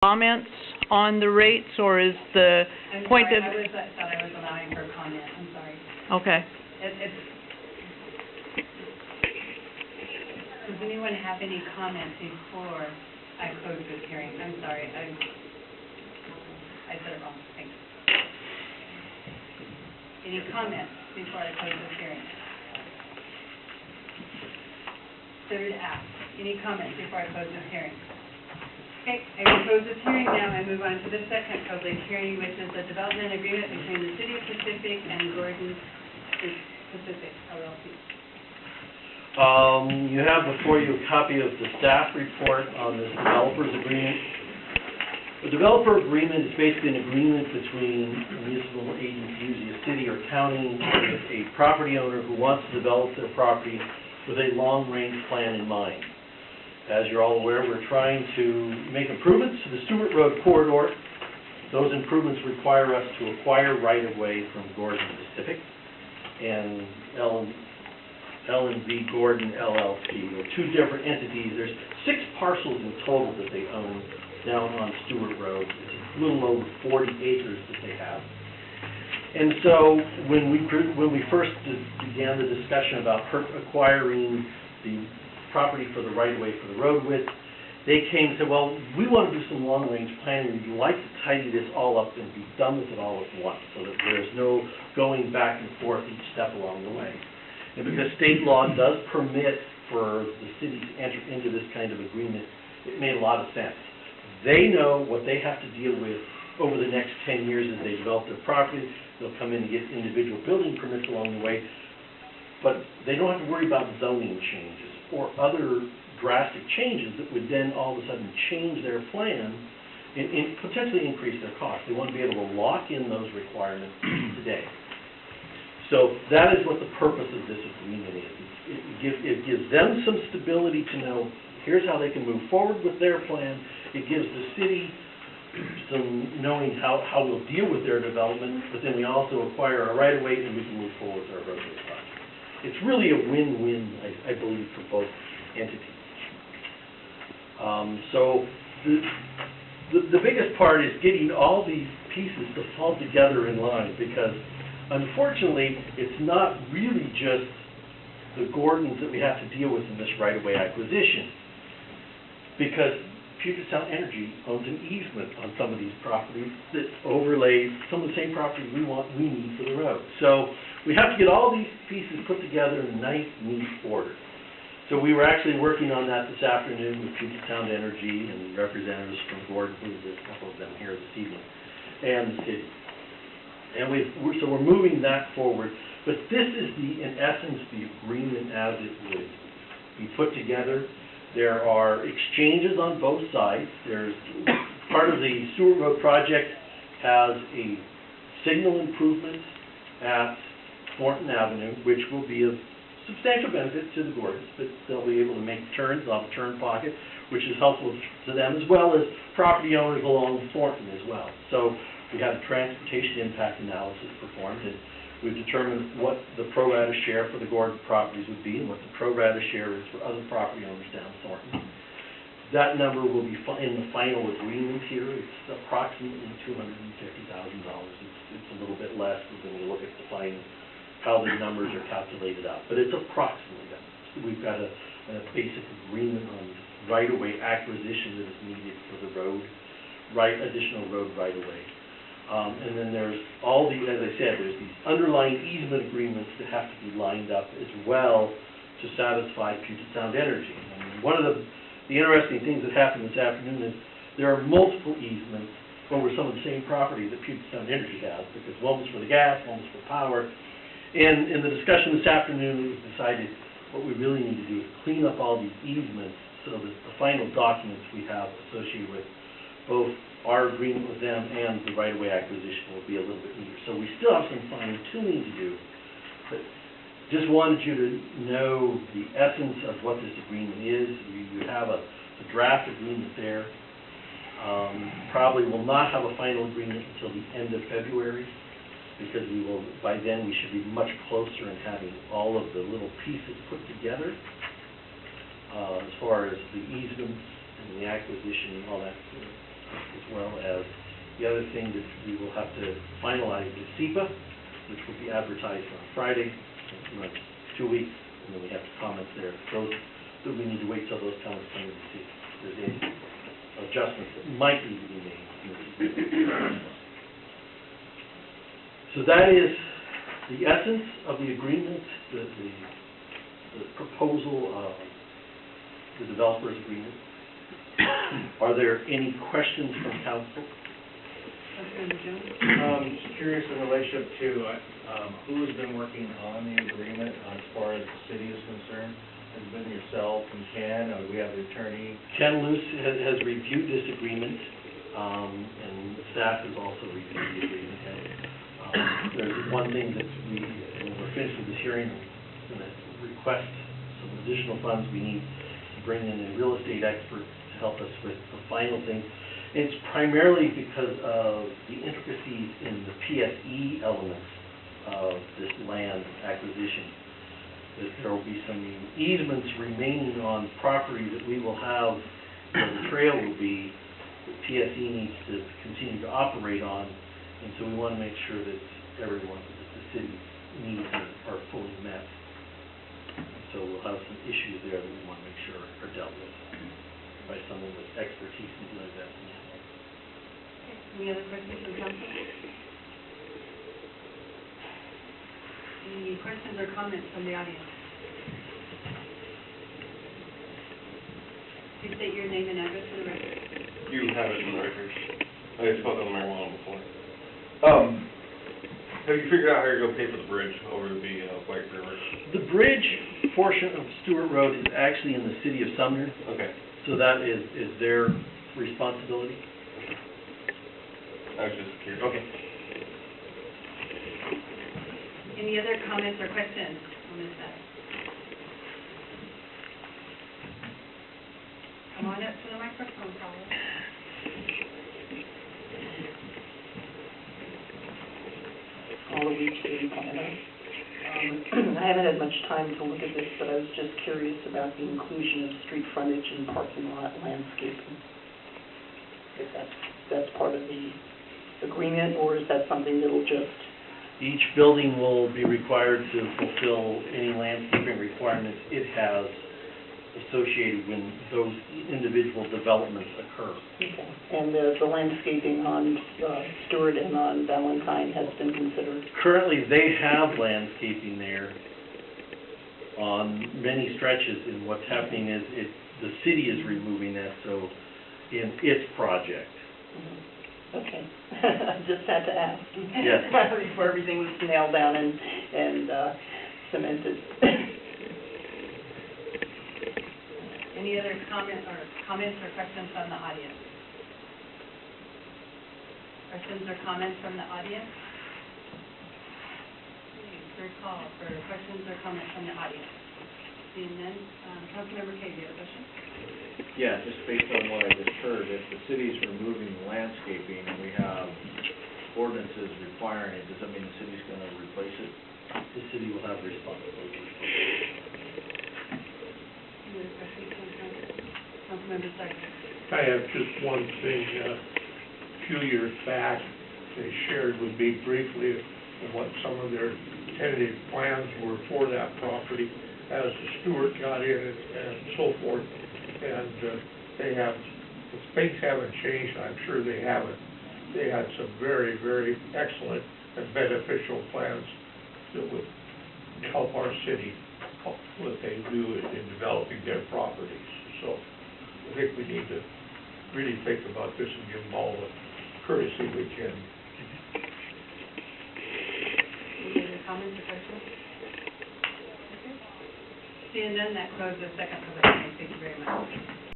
comments on the rates, or is the point of... I thought I was allowing for comment. I'm sorry. Okay. Does anyone have any comments before I close this hearing? I'm sorry. I said it wrong. Thanks. Any comments before I close this hearing? Third act. Any comments before I close this hearing? Okay, I will close this hearing now and move on to the second public hearing, which is the development agreement between the City of Pacific and Gordon Pacific LLC. You have before you a copy of the staff report on this developer's agreement. The developer agreement is basically an agreement between a municipal agency, usually a city or county, with a property owner who wants to develop their property with a long-range plan in mind. As you're all aware, we're trying to make improvements to the Stewart Road corridor. Those improvements require us to acquire right-of-way from Gordon Pacific and L&V Gordon LLC. They're two different entities. There's 6 parcels in total that they own down on Stewart Road. It's a little over 40 acres that they have. And so when we first began the discussion about acquiring the property for the right-of-way for the road width, they came and said, well, we want to do some long-range planning. We'd like to tidy this all up and be done with it all at once so that there's no going back and forth each step along the way. And because state law does permit for the city to enter into this kind of agreement, it made a lot of sense. They know what they have to deal with over the next 10 years as they develop their property. They'll come in and get individual building permits along the way, but they don't have to worry about zoning changes or other drastic changes that would then all of a sudden change their plan and potentially increase their cost. They want to be able to lock in those requirements today. So that is what the purpose of this agreement is. It gives them some stability to know here's how they can move forward with their plan. It gives the city some knowing how we'll deal with their development, but then we also acquire a right-of-way and we can move forward with our roadway project. It's really a win-win, I believe, for both entities. So the biggest part is getting all these pieces to fall together in line, because unfortunately it's not really just the Gordons that we have to deal with in this right-of-way acquisition, because Puget Sound Energy owns an easement on some of these properties that overlays some of the same property we need for the road. So we have to get all these pieces put together in a nice, neat order. So we were actually working on that this afternoon with P.C.S. Energy and representatives from Gordon. There's a couple of them here this evening, and the city. And so we're moving that forward. But this is in essence, the agreement as it would be put together. There are exchanges on both sides. There's part of the Stewart Road project has a signal improvement at Thornton Avenue, which will be of substantial benefit to the Gordons, but they'll be able to make turns off the turn pocket, which is helpful to them, as well as property owners along Thornton as well. So we had a transportation impact analysis performed, and we've determined what the pro rata share for the Gordon properties would be and what the pro rata share is for other property owners down Thornton. That number will be in the final agreement here. It's approximately $250,000. It's a little bit less when we look at the final, how the numbers are calculated out, but it's approximately that. We've got a basic agreement on right-of-way acquisition that is needed for the road, additional road right-of-way. And then there's all the, as I said, there's these underlying easement agreements that have to be lined up as well to satisfy Puget Sound Energy. And one of the interesting things that happened this afternoon is there are multiple easements over some of the same property that Puget Sound Energy has, because one was for the gas, one was for power. And in the discussion this afternoon, it was decided what we really need to do is clean up all these easements so that the final documents we have associated with both our agreement with them and the right-of-way acquisition will be a little bit neater. So we still have some fine-tuning to do, but just wanted you to know the essence of what this agreement is. You have a draft agreement there. Probably will not have a final agreement until the end of February, because by then we should be much closer in having all of the little pieces put together as far as the easements and the acquisition and all that. as well as the other thing that we will have to finalize is SEPA, which will be advertised on Friday, in like 2 weeks, and then we have comments there. Those, that we need to wait till those comments come in to see if there's any adjustments that might need to be made in this agreement. So that is the essence of the agreement, the proposal of the developer's agreement. Are there any questions from council? Just curious in relationship to who has been working on the agreement as far as the city is concerned? Has it been yourself and Ken, or do we have the attorney? Ken Luce has reviewed this agreement, and staff has also reviewed the agreement. And, there's one thing that when we're finished with this hearing, I'm going to request some additional funds. We need to bring in a real estate expert to help us with the final thing. It's primarily because of the intricacies in the PSE elements of this land acquisition. That there will be some easements remaining on property that we will have, where the trail will be, that PSE needs to continue to operate on, and so we want to make sure that everyone, that the city's needs are fully met. So we'll have some issues there that we want to make sure are dealt with by someone with expertise in doing that. Any other questions from council? Any questions or comments from the audience? Please state your name and address for the record. You have it in the record. I spoke on the marijuana before. Have you figured out how you're going to pay for the bridge over the White River? The bridge portion of Stewart Road is actually in the city of Sumner, Okay. so that is their responsibility. I was just curious. Okay. Any other comments or questions on this matter? Come on up to the microphone, Paula. All the week in Canada. I haven't had much time to look at this, but I was just curious about the inclusion of street frontage and parking lot landscaping. If that's part of the agreement, or is that something that'll just... Each building will be required to fulfill any landscaping requirements it has associated when those individual developments occur. Okay. And the landscaping on Stewart and on Valentine has been considered? Currently, they have landscaping there on many stretches, and what's happening is the city is removing that, so in its project. Mm-hmm. Okay. I just had to ask. Yes. Before everything was nailed down and cemented. Any other comments or questions from the audience? Questions or comments from the audience? Third call for questions or comments from the audience. Seeing none, Councilmember Kay, do you have a question? Yeah, just based on what I just heard, if the city's removing landscaping and we have ordinances requiring it, does that mean the city's going to replace it? The city will have responsibility. Any other questions from Councilmember Sykes? I have just one thing. A few years back, they shared with me briefly what some of their tentative plans were for that property as the Stewart got in and so forth. And things haven't changed, I'm sure they haven't. They had some very, very excellent and beneficial plans that would help our city, what they do in developing their properties. So I think we need to really think about this and give them all the courtesy we can. Any other comments or questions? Okay. Seeing none, that closes the second public hearing. Thank you very much.